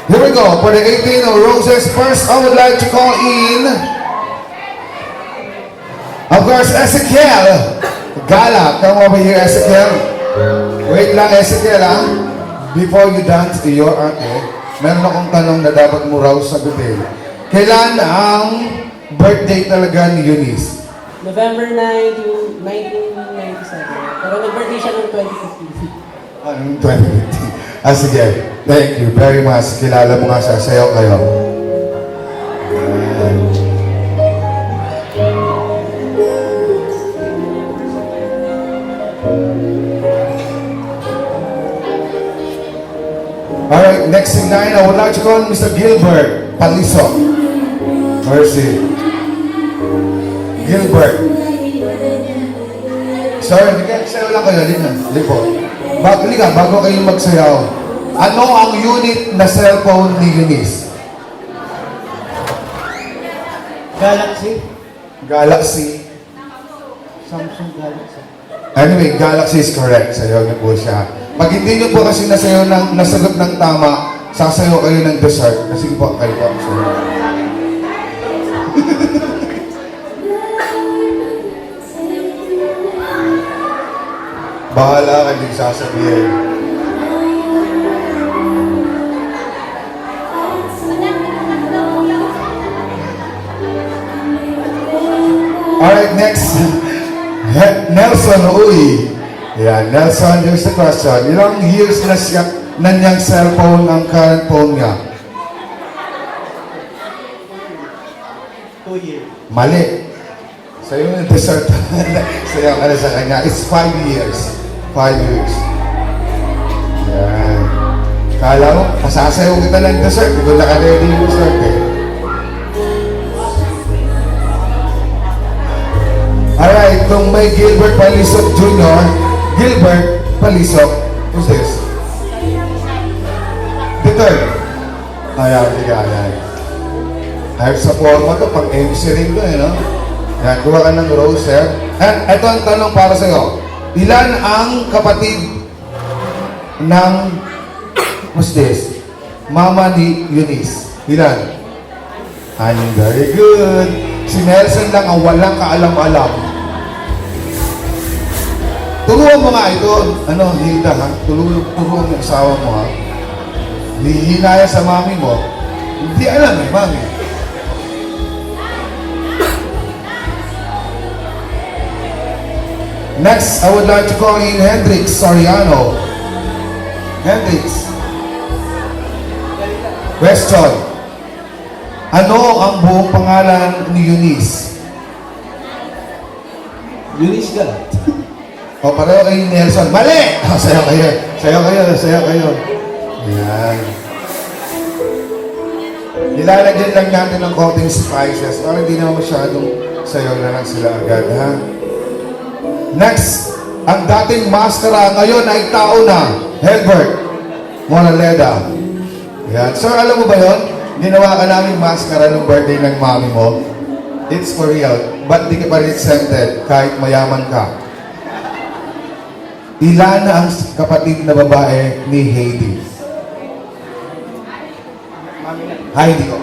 Here we go. For the 18 of Roses, first I would like to call in, of course, Ezekiel Gala. Come over here, Ezekiel. Wait lang, Ezekiel, ha? Before you dance to your ate, meron akong tanong na dapat mo raw sagutin. Kailan ang birthday talaga ni Eunice? November 9, 1997. Pero nag-birthday siya noong 2015. Anong 2015? Sige. Thank you very much. Kilala mo nga siya. Sayaw kayo. Alright, next in line, I would like to call Mr. Gilbert Paliso. Mercy. Gilbert. Sorry, sayaw lang kayo. Lipo. Bago kayo magsayaw. Ano ang unit na cellphone ni Eunice? Galaxy. Galaxy. Samsung Galaxy. Anyway, Galaxy is correct. Sayaw niyo po siya. Pag hindi niyo po kasi nasagot ng tama, sasayaw kayo ng dessert. Kasi po, kayo po. Bahala ka din sasabihin. Alright, next. Nelson Uy. Yeah, Nelson, here's the question. Ilang years na niyang cellphone ang current phone niya? 2 years. Mali. Sa'yo yung dessert. Sa'yo ka na sa kanya. It's 5 years. 5 years. Yan. Kala mo, pasasayaw kita ng dessert. Hindi ko naka-ready yung dessert eh. Alright, kung may Gilbert Palisok Jr., Gilbert Palisok, who's this? The third. Ayan, ayan. Ayos sa forma to, pang MC rin to eh, no? Yan, kuha ka ng rose, eh. And ito ang tanong para sa'yo. Ilan ang kapatid ng, what's this? Mama ni Eunice. Ilan? Anim, very good. Si Nelson lang ang walang kaalam-alam. Turuan mo nga ito. Ano, Hilda, ha? Turuan mo yung asawa mo, ha? Hihinaya sa mami mo. Hindi alam eh, mami. Next, I would like to call in Hendrix Soriano. Hendrix. Question. Ano ang buong pangalan ni Eunice? Eunice Galat. O, pareho kayo ni Nelson. Mali! Sayaw kayo. Sayaw kayo. Sayaw kayo. Yan. Nilalagyan lang natin ng konting spices para hindi naman masyadong sayaw na lang sila agad, ha? Next, ang dating maskara ngayon ay tao na. Helbert Monaleda. Yan. Sir, alam mo ba yun? Ginawa ka namin maskara ng birthday ng mami mo. It's for real. Ba't di ka pa rin exempted kahit mayaman ka? Ilan ang kapatid na babae ni Heidi? Heidi ko.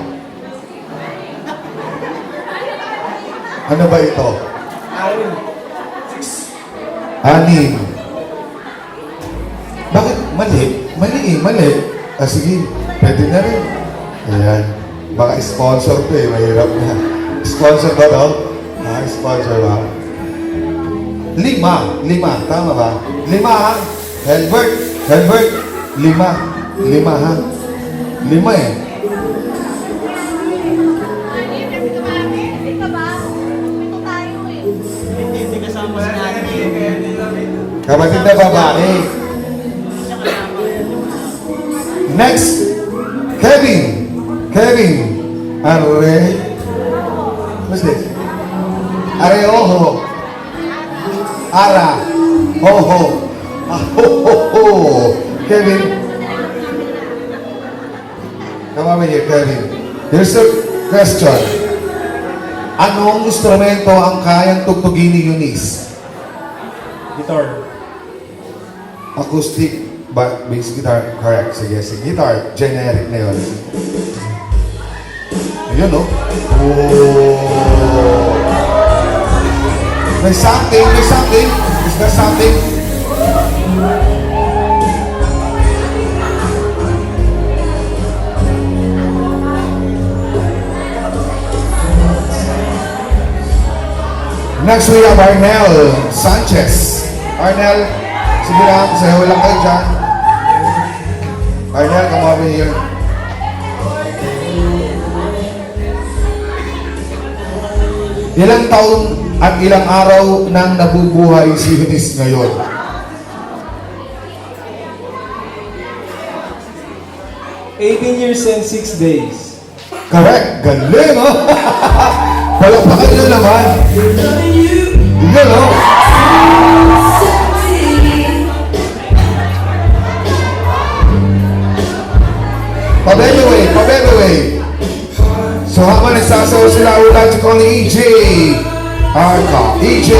Ano ba ito? Anim. Bakit? Mali. Mali. Sige. Pwede na rin. Ayan. Baka sponsor to eh. Mahirap na. Sponsor ba to? Sponsor ba? 5. Tama ba? 5 ha? Helbert. 5 ha? 5 eh. Kapatid na babae. Next. Kevin. What's this? Areoho. Ara. Oho. Ahohoho. Kevin. Come over here, Kevin. Here's the question. Anong instrumento ang kayang tugtugin ni Eunice? Guitar. Acoustic. Bass guitar, correct. Sige, guitar, generic na yun. Ayun, oh. Oh. May something, may something. Is there something? Next we have Arnel Sanchez. Arnel, sige lang, sayo lang kayo dyan. Arnel, come over here. Ilang taon at ilang araw nang nabubuhay si Eunice ngayon? $18 and 6 days. Correct, galing, oh! Palakpakan nyo naman. Yun, oh! Pabebe way. So habang nagsasaw sila, I would like to call EJ. Arca. EJ.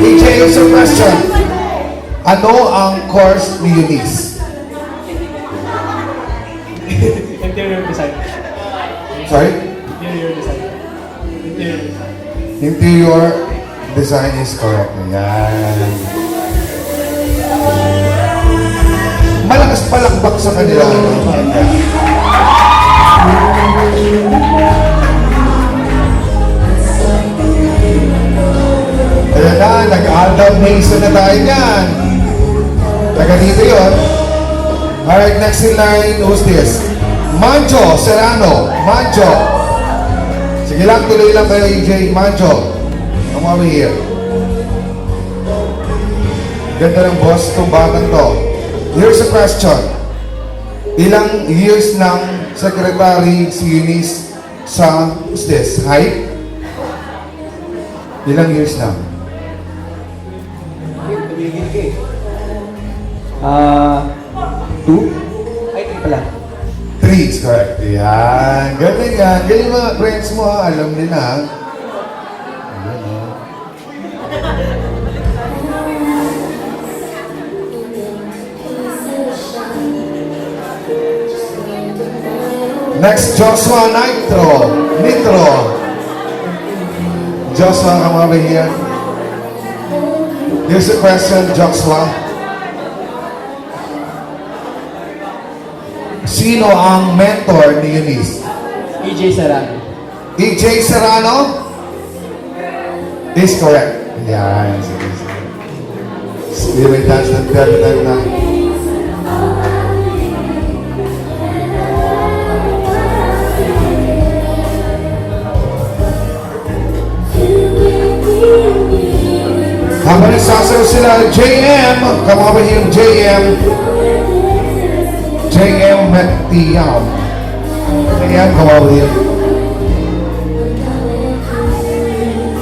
EJ, here's a question. Ano ang course ni Eunice? Interior design. Sorry? Interior design. Interior design. Interior design is correct. Yan. Malakas palakbak sa kanila. Ayan na, nag-Aldab Mason na tayo yan. Taga dito yun. Alright, next in line, who's this? Manjo Serrano. Manjo. Sige lang, tuloy lang kayo, EJ. Manjo. Come over here. Ganda ng boss itong batang to. Here's a question. Ilang years ng secretary si Eunice sa, who's this? Height? Ilang years na? Tumigil ka eh. 2? Ay, 3 pala. 3 is correct. Yan. Galing yan. Galing mga friends mo ha. Alam nila ha. Ayan, ha. Next, Joshua Nitro. Joshua, come over here. Here's a question, Joshua. Sino ang mentor ni Eunice? EJ Serrano. EJ Serrano? Is correct. Yan, sige. Spirit dance ng time na. Habang nagsasayaw sila, JM, come over here, JM. JM Metiam. JM, come over here.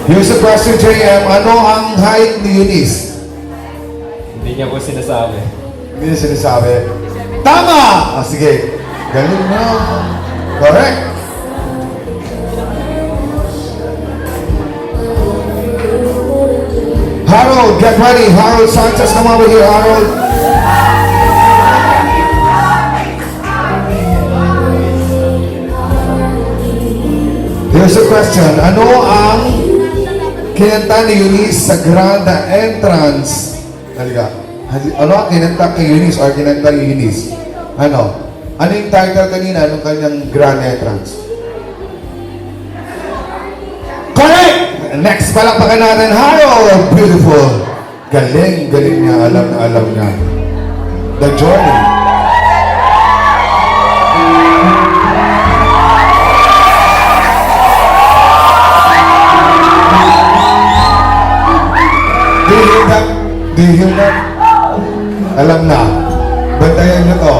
Here's the question, JM. Ano ang height ni Eunice? Hindi niya po sinasabi. Hindi niya sinasabi. Tama! Ah, sige. Galing na. Correct. Harold, get ready. Harold Sanchez, come over here, Harold. Here's a question. Ano ang kinanta ni Eunice sa grand entrance? Halika. Ano ang kinanta kay Eunice or kinanta ni Eunice? Ano? Ano yung title kanina nung kanyang grand entrance? Correct! Next, palakpakan natin, Harold! Beautiful! Galing niya. Alam na alam niya. The Journey. Do you hear that? Do you hear that? Alam na. Bantayan niyo to.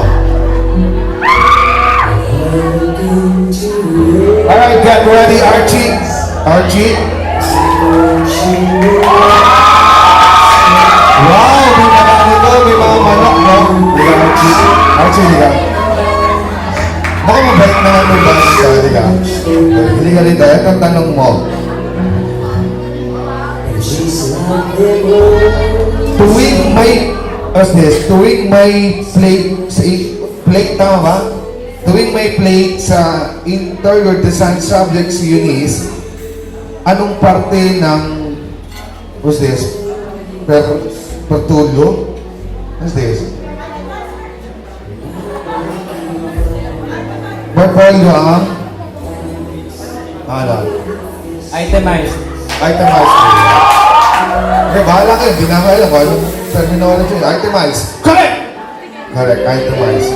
Alright, get ready, Archie. Archie. Wow, may mga nito, may mga manok, no? Diga, Archie. Archie, diga. Baka mabait naman mo ba? Diga. Hindi ka rito. Ito ang tanong Tuwing may, what's this? Tuwing may plate, tama ba? Tuwing may plate sa interior design subject si Eunice, anong parte ng, what's this? Pertulyo? What's this? Portfolio ang, ano? Itemized. Itemized. Okay, bahala kayo. Hindi na kayo alam kung anong terminology. Itemized. Correct! Correct, itemized.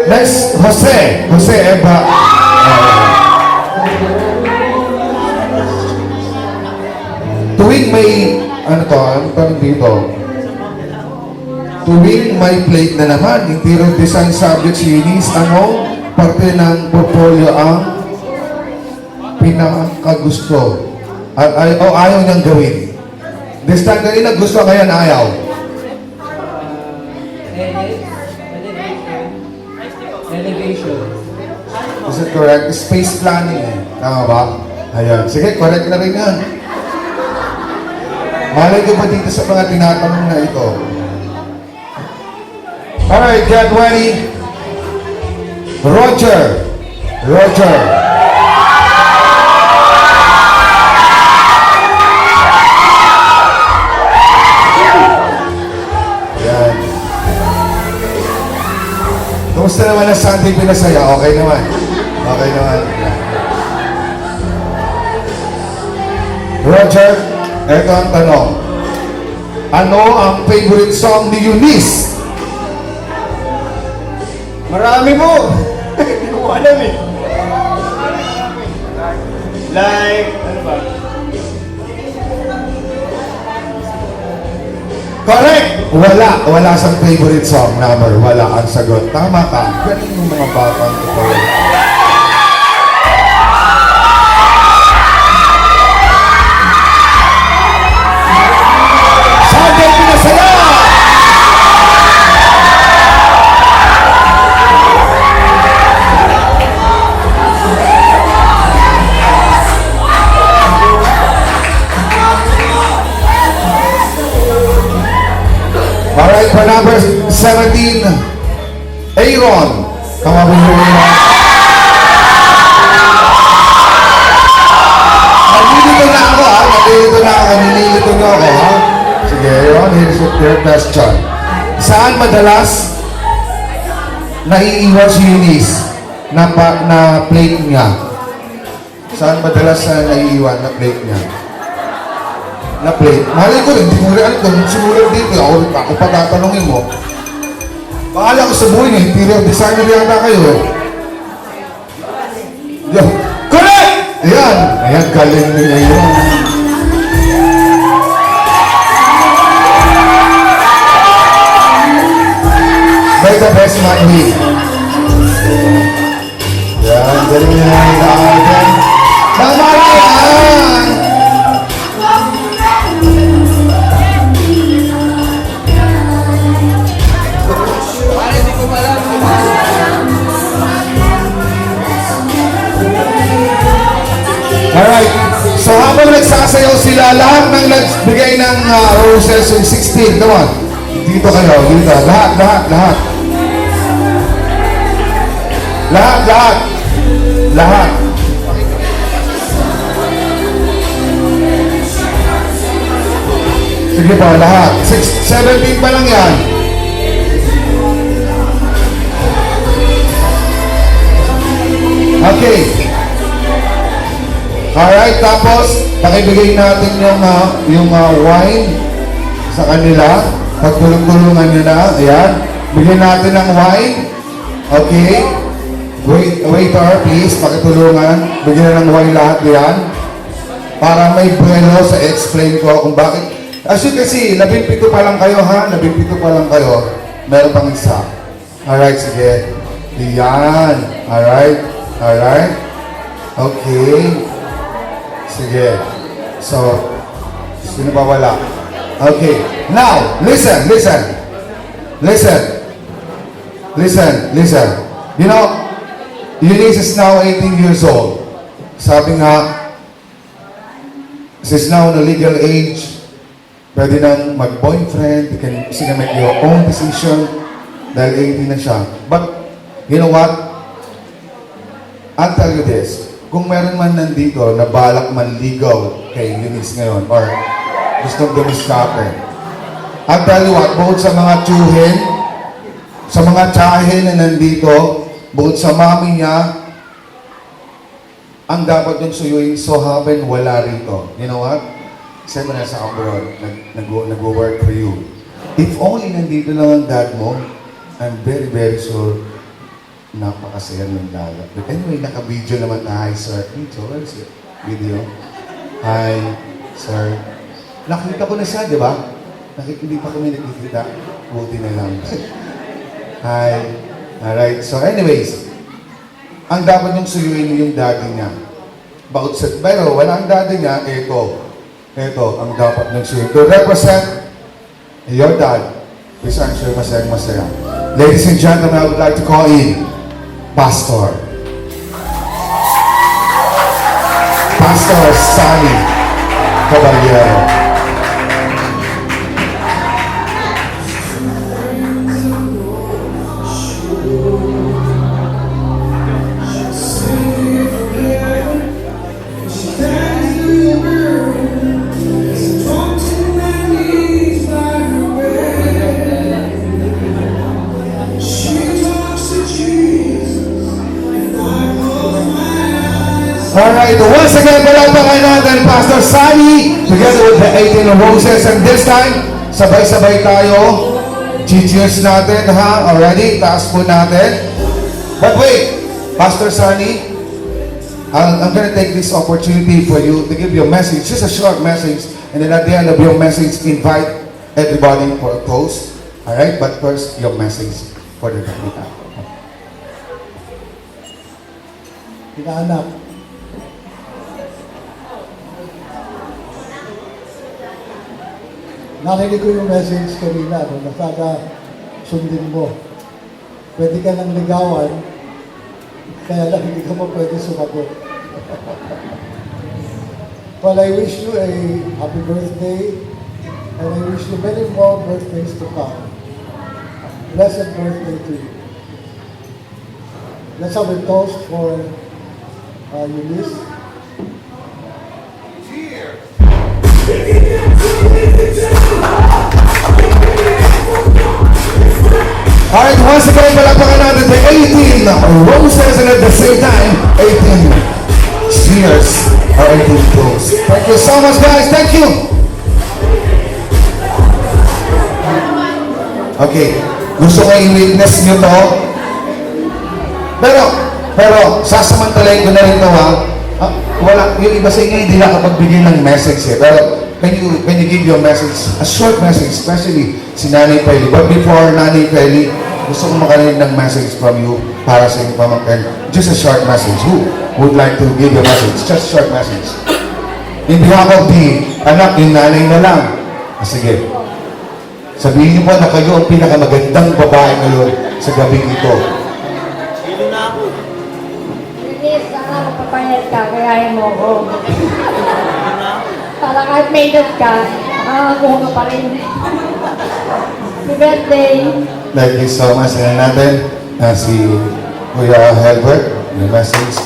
Next, Jose. Jose Eva. Tuwing may, ano to, ano parang dito? Tuwing may plate na naman, interior design subject si Eunice, anong parte ng portfolio ang pinakagusto? O ayaw niyang gawin? This time kanina gusto, ngayon ayaw. Elevation. Is it correct? Space planning eh. Tama ba? Ayan. Sige, correct na rin yan. Malay ko ba dito sa mga tinatanong na ito? Alright, get ready. Roger. Roger. Ayan. Kumusta naman ang Sunday pinasaya? Okay naman. Okay naman. Roger, eto ang tanong. Ano ang favorite song ni Eunice? Marami mo! Hindi ko alam eh. Like, ano ba? Correct! Wala. Wala siyang favorite song number. Wala ang sagot. Tama ka. Galing yung mga batang ito. Sunday Pinasaya! Alright, for number 17, Aaron. Come on, Aaron. Nalilito na ako, ha? Nalilito na ako. Nililito na ako, ha? Sige, Aaron, here's your question. Saan madalas naiiwan si Eunice na plate niya? Saan madalas naiiwan na plate niya? Na plate. Malay ko rin, hindi mo rin alam kung simulan dito. Ako pa tatanungin mo. Bahala ko sa buhay niya, interior designer yata kayo eh. Yo. Correct! Ayan. Ayan, galing niya yun. By the best man he. Ayan, galing niya yun. Tama na yan! Alright, so habang nagsasayaw sila, lahat ng nagbigay ng roses yung 16, come on. Dito kayo, dito. Lahat. Lahat. Sige pa, lahat. 17 pa lang yan. Okay. Alright, tapos pakibigay natin yung wine sa kanila. Pagtulong-tulungan nyo na. Ayan. Bigyan natin ng wine. Okay. Waiter, please, pakitulungan. Bigyan ng wine lahat yan. Para may buwelo sa explain ko kung bakit. Kasi 17 pa lang kayo, ha? 17 pa lang kayo. Meron pang isa. Alright, sige. Ayan. Alright. Okay. Sige. So, sino ba wala? Okay. Now, listen. You know, Eunice is now 18 years old. Sabi nga, she's now in a legal age. Pwede nang mag-boyfriend. You can make your own decision. Dahil 18 na siya. But, you know what? I'll tell you this. Kung meron man nandito na balak manligaw kay Eunice ngayon or gustong dumiskape, I'll tell you what, bukod sa mga tsuhin, sa mga tsahin na nandito, bukod sa mami niya, ang dapat yung suyuin, so happen, wala rito. You know what? Kasi mo nasa abroad, nag-work for you. If only nandito lang ang dad mo, I'm very, very sure napakasaya ng dagat. But anyway, naka-video naman na, hi sir. Dito, where is it? Video. Hi, sir. Nakita ko na siya, di ba? Hindi pa kami nakikita. Buti na lang. Hi. Alright, so anyways, ang dapat yung suyuin yung daddy niya. Bakit sa, pero wala ang daddy niya, ito ang dapat ng suyuin. To represent your dad, please answer masaya. Ladies and gentlemen, I would like to call in Pastor Sunny Caballero. Alright, once again, palapakan natin Pastor Sunny together with the 18 Roses, and this time, sabay-sabay tayo. Cheers natin, ha? Already, taas po natin. But wait, Pastor Sunny, I'm gonna take this opportunity for you to give you a message, just a short message, and then at the end of your message, invite everybody for a toast. Alright, but first, your message for the Damita. Pinaanak. Narinig ko yung message kanina, no, na sana sundin mo. Pwede ka nang ligawan, kaya lang hindi ka mo pwede sumagot. Well, I wish you a happy birthday, and I wish you many more birthdays to come. Blessed birthday to you. Let's have a toast for Eunice. Alright, once again, palapakan natin the 18 Roses, and at the same time, 18 cheers or 18 toasts. Thank you so much, guys. Thank you. Okay, gusto ko i-witness nyo to. Pero, sasamantalayin ko na rin to, ha? Wala, yung iba sa inyo hindi nakapagbigay ng message, eh. Pero, can you give your message, a short message, especially si Nanay Pelly. But before Nanay Pelly, gusto kong makarinig ng message from you para sa inyong pamangkin. Just a short message. Who would like to give your message? Just a short message. In behalf of the anak, yung nanay na lang. Sige. Sabihin niyo po na kayo ang pinakamagandang babae ngayon sa gabing ito. Eunice, sana magpapayat ka, kayahin mo ko. Para kahit may edad ka, makakakuha ka pa rin. Happy birthday! Thank you so much. And natin, si Kuya Helbert, yung message.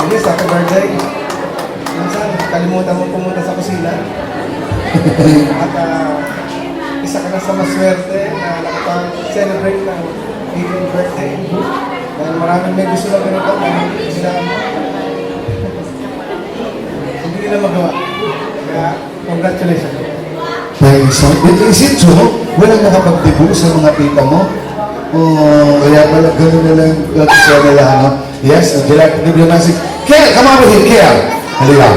Yes, happy birthday. Minsan, kalimutan mo pumunta sa kusina. At isa ka na sa maswerte na nakapag-celebrate ng 18th birthday. Dahil maraming may gusto na ganito na sila hindi nila magawa. Kaya, congratulations. Thank you so much. Is it true? Walang nakapag-debut sa mga tita mo? Oh, kaya pala gano'n na lang kasi nila, no? Yes, would you like to give your message? Kiel, come over here, Kiel. Halika.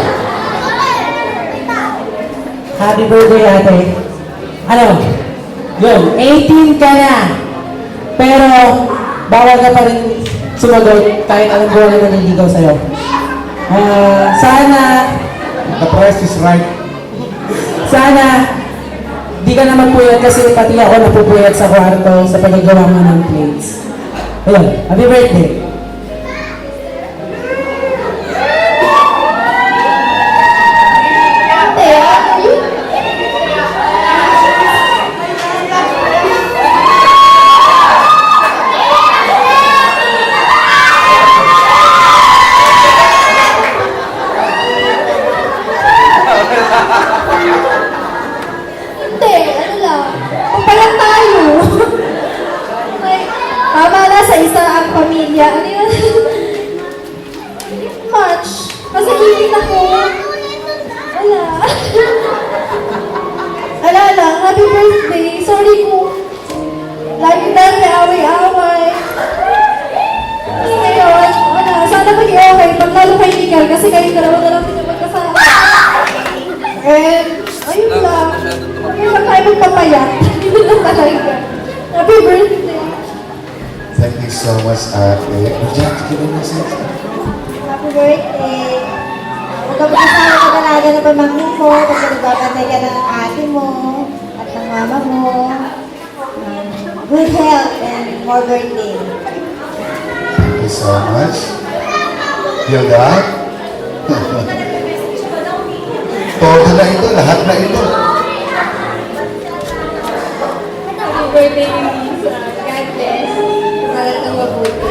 Happy birthday, ate. Ano? Yun, 18 ka na. Pero, bawal ka pa rin sumagot kahit anong buwan na naniligaw sa'yo. Sana, The price is right. sana di ka na magpuyat kasi pati ako napupuyat sa kwarto sa pagagawa mo ng plates. Ayun, happy birthday. Ate, ano yun? Hindi, ano lang. Papalang tayo. Like, tama na sa isa ang pamilya. Ano yun? Much. Kasi hindi ako. Wala. Wala lang. Happy birthday. Sorry kung lagi dahil may away-away. Kasi ngayon, wala. Sana maging okay. Pag lalo kay Miguel, kasi kayo dalawa na lang sila magkasama. And, ayun lang. Ayun lang tayo magpapayat. Yun lang talaga. Happy birthday. Thank you so much, ate. Diyan, sige na message. Happy birthday! Huwag ka magkasama mag-alaga ng pamangkin mo, kasi nagbabantay ka ng ate mo at ng mama mo. Good health and more birthday. Thank you so much. Feel that? Todo na ito, lahat na ito. Happy birthday, Lisa. God bless. Para kang mabuti.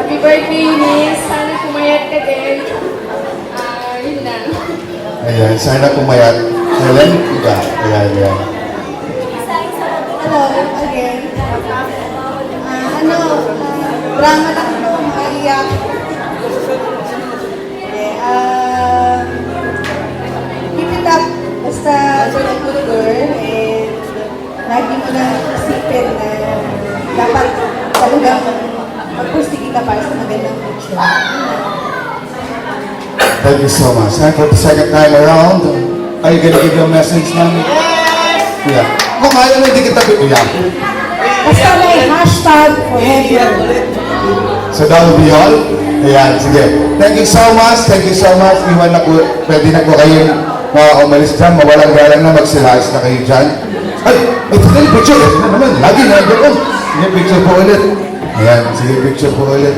Happy birthday, Miss. Sana pumayat ka din. Yun lang. Ayan, sana pumayat. Helen, iba. Ayan, ayan. Hello, again. Drama lang ito, maiyak. Okay, keep it up. Basta good girl. And lagi mo na isipin na dapat talagang magpursige ka para sa magandang future. Thank you so much. And for the second time around, are you gonna give your message, ma'am? Yeah. Kung ayaw na, hindi kita bibigyan. Basta may hashtag forever. So that will be all? Ayan, sige. Thank you so much. Thank you so much. Iwan na po, pwede na po kayong umalis dyan. Mawalang galang na, magsilayas na kayo dyan. Ay, ito na yung picture. Ito na naman. Lagi na doon. Sige, picture po ulit. Ayan, sige, picture po ulit.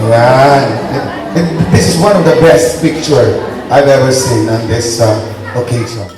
Ayan. And this is one of the best picture I've ever seen on this occasion.